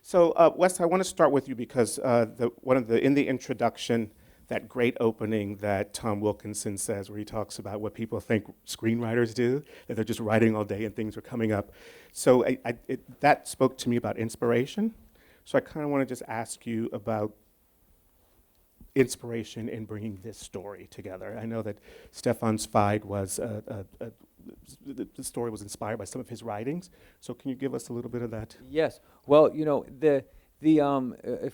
So, Wes, I want to start with you because in the introduction, that great opening that Tom Wilkinson says, where he talks about what people think screenwriters do, that they're just writing all day and things are coming up. So that spoke to me about inspiration. So I kind of want to just ask you about inspiration in bringing this story together. I know that Stefan Zweig was the story was inspired by some of his writings. So can you give us a little bit of that? Yes. Well,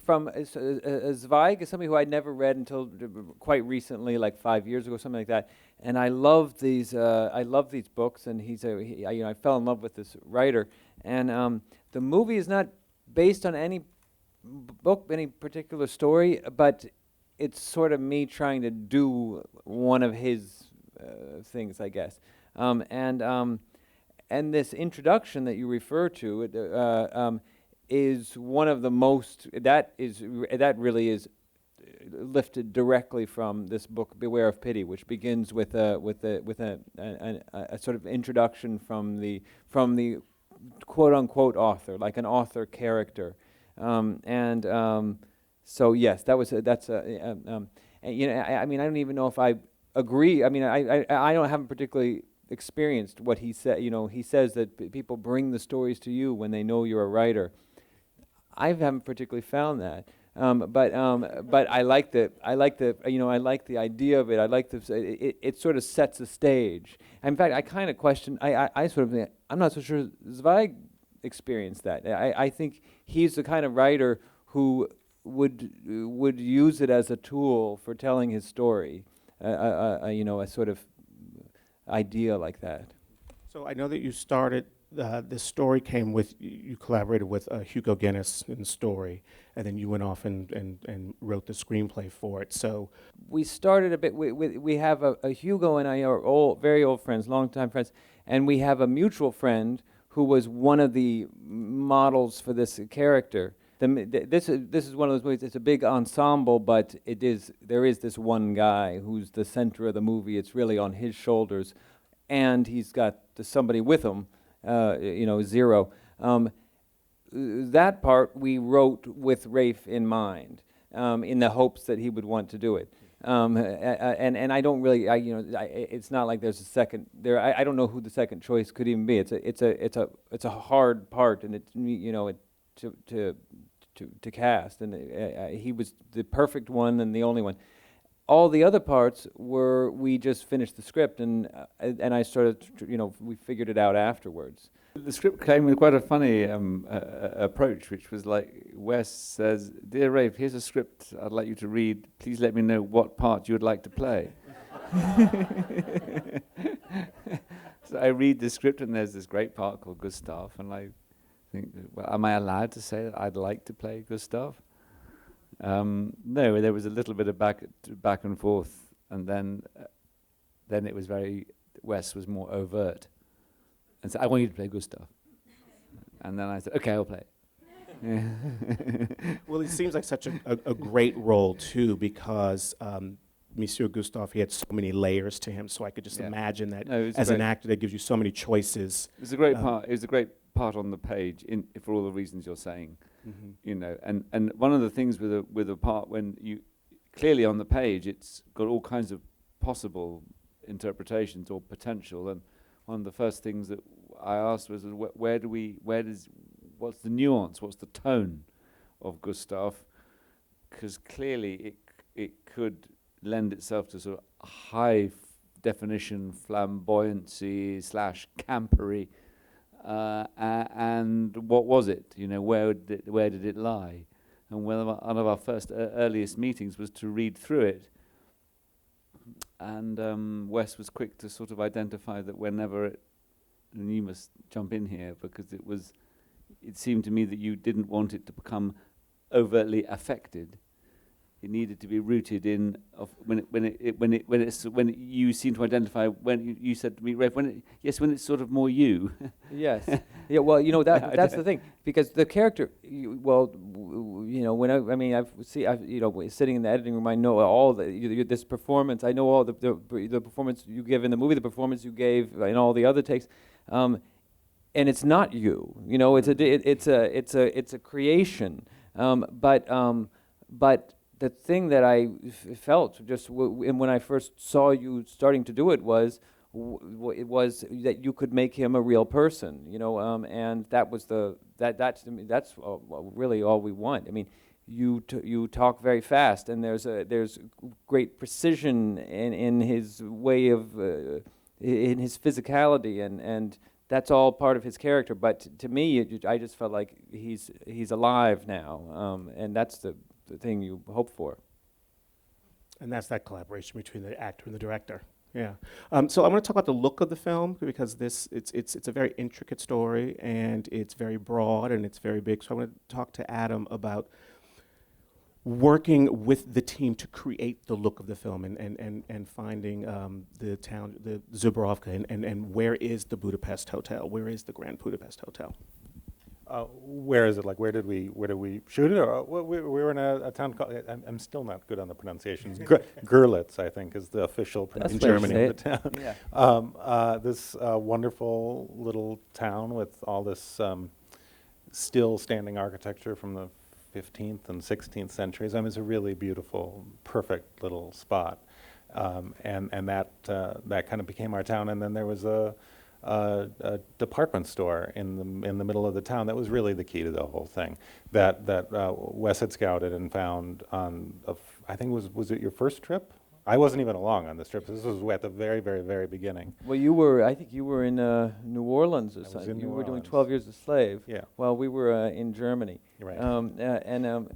from Zweig is somebody who I'd never read until quite recently, like 5 years ago, something like that. And I love these. I love these books, and I fell in love with this writer. And the movie is not based on any book, any particular story, but it's sort of me trying to do one of his things, I guess. And this introduction that you refer to is one of the most that really is lifted directly from this book, Beware of Pity, which begins with a sort of introduction from the quote unquote author, like an author character, so yes, and I mean, I don't even know if I agree. I mean, I haven't particularly experienced what he said. He says that people bring the stories to you when they know you're a writer. I haven't particularly found that, but I like the idea of it. I like it sort of sets the stage. In fact, I kind of question. I sort of think, I'm not so sure Zweig experienced that. I think he's the kind of writer who would use it as a tool for telling his story, a sort of idea like that. So I know that you started, this story came with, you collaborated with Hugo Guinness in the story, and then you went off and wrote the screenplay for it. So we started a bit, we have a Hugo and I are very old friends, longtime friends, and we have a mutual friend who was one of the models for this character. This is one of those movies. It's a big ensemble, but there is this one guy who's the center of the movie. It's really on his shoulders, and he's got somebody with him, Zero. That part we wrote with Ralph in mind, in the hopes that he would want to do it. And I don't really, it's not like there's a second there. I don't know who the second choice could even be. It's a hard part, and to cast, and he was the perfect one and the only one. All the other parts we just finished the script, and I started, we figured it out afterwards. The script came with quite a funny approach, which was like, Wes says, "Dear Rafe, here's a script I'd like you to read. Please let me know what part you would like to play." So I read the script, and there's this great part called Gustav, and I think, well, am I allowed to say that I'd like to play Gustav? No, there was a little bit of back and forth, and then it was Wes was more overt, and said, "I want you to play Gustav," and then I said, "Okay, I'll play." Well, it seems like such a great role too, because Monsieur Gustav, he had so many layers to him, so I could just imagine that as an actor, that gives you so many choices. It was a great part. It was a great part on the page, for all the reasons you're saying. Mm-hmm. And one of the things with a part, when you clearly on the page, it's got all kinds of possible interpretations or potential. And one of the first things that I asked was, what's the nuance, what's the tone of Gustav? Because clearly it could lend itself to sort of high definition flamboyancy / campery. And what was it? Where did it lie? And one of our first earliest meetings was to read through it. And Wes was quick to sort of identify that whenever and you must jump in here, because it seemed to me that you didn't want it to become overtly affected. It needed to be rooted in when you seem to identify, when you said to me, Rev, when it's sort of more you. Yes. Yeah. Well, that's the thing, because the character. I've sitting in the editing room, I know all this performance. I know all the performance you give in the movie, the performance you gave in all the other takes. and it's not you. You know, it's a creation. But the thing that I felt just and when I first saw you starting to do it was it was that you could make him a real person. You know, and that was that's to me, that's really all we want. I mean, you talk very fast, and there's great precision in his way of in his physicality, and that's all part of his character. But to me, I just felt like he's alive now, and that's the thing you hope for. And that's that collaboration between the actor and the director. Yeah. So I want to talk about the look of the film because it's a very intricate story and it's very broad and it's very big. So I want to talk to Adam about working with the team to create the look of the film and finding the town, the Zubrovka, and where is the Budapest Hotel? Where is the Grand Budapest Hotel? Where is it? Like, where did we shoot it? Or we were in a town called. I'm still not good on the pronunciations. Görlitz, I think, is the official pronunciation of the town. Yeah. This wonderful little town with all this still standing architecture from the 15th and 16th centuries. I mean, it's a really beautiful, perfect little spot, and that kind of became our town. And then there was a department store in the middle of the town that was really the key to the whole thing. That Wes had scouted and found on I think was it your first trip? I wasn't even along on this trip. This was at the very, very, very beginning. Well, I think you were in New Orleans or I was something. in You New were doing Orleans. 12 Years a Slave. Yeah. Well, we were in Germany. You're right.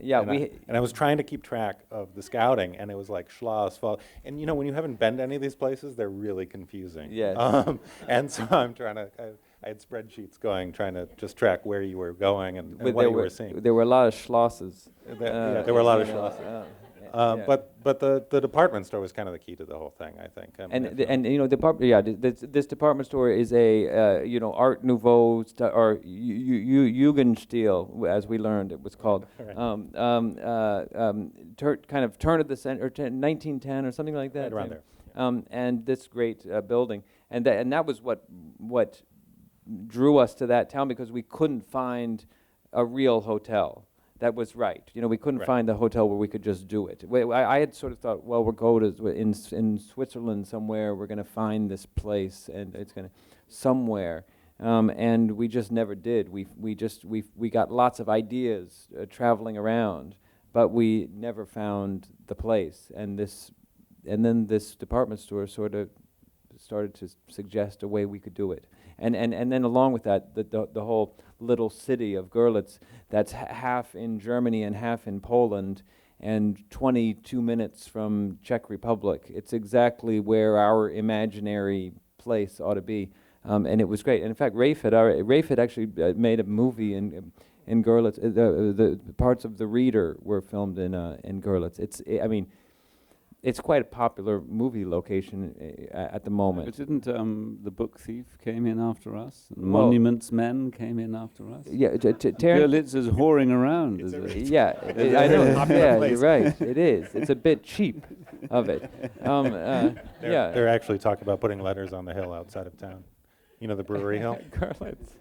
Yeah, And I was trying to keep track of the scouting, and it was like Schloss, Fall. And you know, when you haven't been to any of these places, they're really confusing. Yes. And so I'm trying to, I had spreadsheets going, trying to just track where you were going and but what you were seeing. there were a lot of Schlosses. Yeah, there were a lot of you know, Schlosses. yeah. But the department store was kind of the key to the whole thing, I think. And you know, this department store is a you know, Art Nouveau or Jugendstil, as we learned it was called. Right. Kind of turn of the century, 1910 or something like that. Right around there. And this great building, and that was what drew us to that town, because we couldn't find a real hotel that was right. You know, we couldn't Right. find a hotel where we could just do it. I had sort of thought, well, we'll go to in Switzerland somewhere. We're going to find this place, and it's going to somewhere. And we just never did. We got lots of ideas traveling around, but we never found the place. And then this department store sort of started to suggest a way we could do it. And then along with that, the whole little city of Görlitz, that's half in Germany and half in Poland, and 22 minutes from Czech Republic. It's exactly where our imaginary place ought to be. And it was great. And in fact, Rafe had actually made a movie in Görlitz. The parts of The Reader were filmed in Görlitz. It's quite a popular movie location at the moment. But didn't the Book Thief came in after us? And Well- Monuments Men came in after us? Yeah, Görlitz is whoring around. Is it? yeah, I don't. Yeah, you're right. It is. It's a bit cheap of it. Yeah. They're actually talking about putting letters on the hill outside of town. You know, the brewery hill? Görlitz.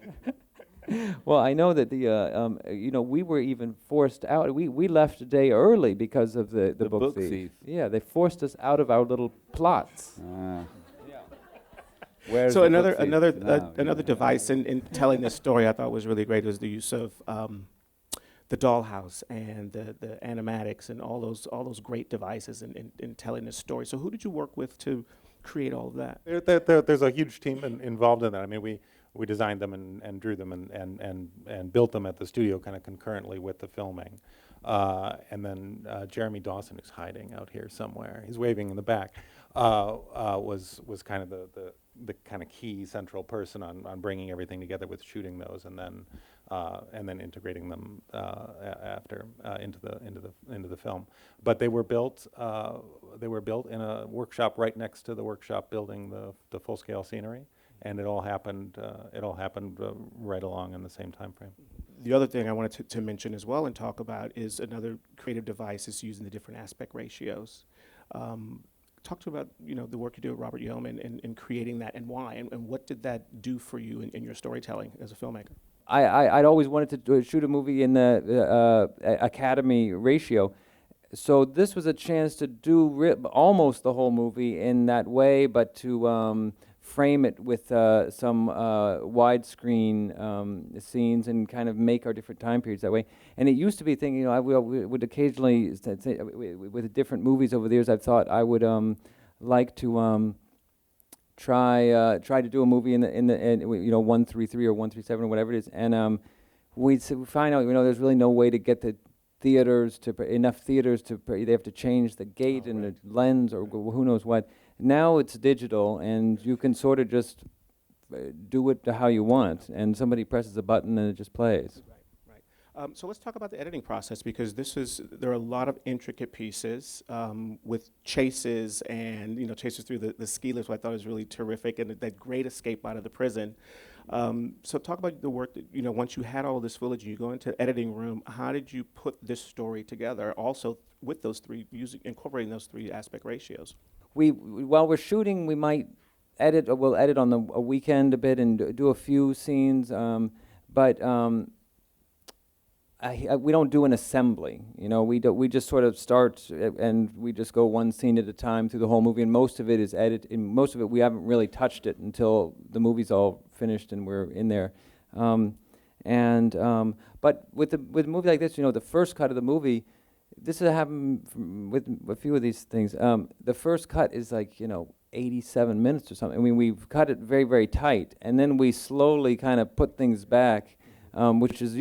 Well, I know that you know, we were even forced out. We left a day early because of the book thief. Yeah, they forced us out of our little plots. Ah. Where's So the another Book Thief another now? another device in telling this story I thought was really great was the use of the dollhouse and the animatics and all those great devices in telling this story. So who did you work with to create all of that? There's a huge team involved in that. I mean, we designed them and drew them and built them at the studio kind of concurrently with the filming. And then Jeremy Dawson, who's hiding out here somewhere, he's waving in the back, was kind of the kind of key central person on bringing everything together with shooting those and then integrating them after into the film. But they were built in a workshop right next to the workshop building the full scale scenery. And it all happened right along in the same time frame. The other thing I wanted to mention as well and talk about is another creative device is using the different aspect ratios. talk to about the work you do with Robert Yeoman in creating that, and why, and what did that do for you in your storytelling as a filmmaker? I'd always wanted to shoot a movie in the Academy ratio, so this was a chance to do almost the whole movie in that way, but to frame it with some widescreen scenes and kind of make our different time periods that way. And it used to be a thing, I would occasionally, with different movies over the years, I've thought I would like to try to do a movie in 133 or 137 or whatever it is, and we find out there's really no way to get the theaters enough theaters to they have to change the gate and the lens or who knows what. Now it's digital, and you can sort of just do it how you want, and somebody presses a button and it just plays. Right. So let's talk about the editing process, because there are a lot of intricate pieces with chases and chases through the ski lifts, which I thought was really terrific, and that great escape out of the prison. So talk about the work that once you had all this footage, you go into the editing room. How did you put this story together? Also with those incorporating those 3 aspect ratios. While we're shooting, we might edit, or we'll edit on a weekend a bit and do a few scenes, but we don't do an assembly. We just sort of start and we just go one scene at a time through the whole movie, and most of it is edited. And most of it we haven't really touched it until the movie's all finished and we're in there. But with a movie like this, the first cut of the movie. This has happened with a few of these things. The first cut is 87 minutes or something. I mean, we've cut it very, very tight, and then we slowly kind of put things back, which is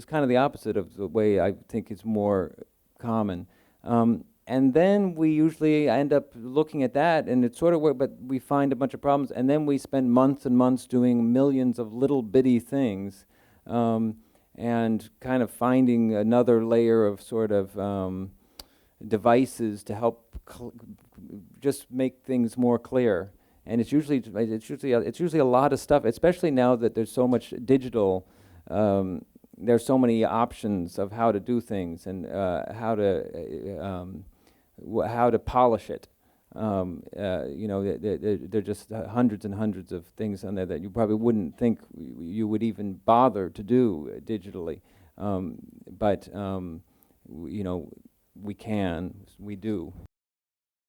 kind of the opposite of the way I think is more common. And then we usually end up looking at that, and it sort of works, but we find a bunch of problems, and then we spend months and months doing millions of little bitty things. And kind of finding another layer of sort of devices to help just make things more clear. And it's usually a lot of stuff, especially now that there's so much digital. There's so many options of how to do things and how to polish it. There are just hundreds and hundreds of things on there that you probably wouldn't think you would even bother to do digitally, but we do.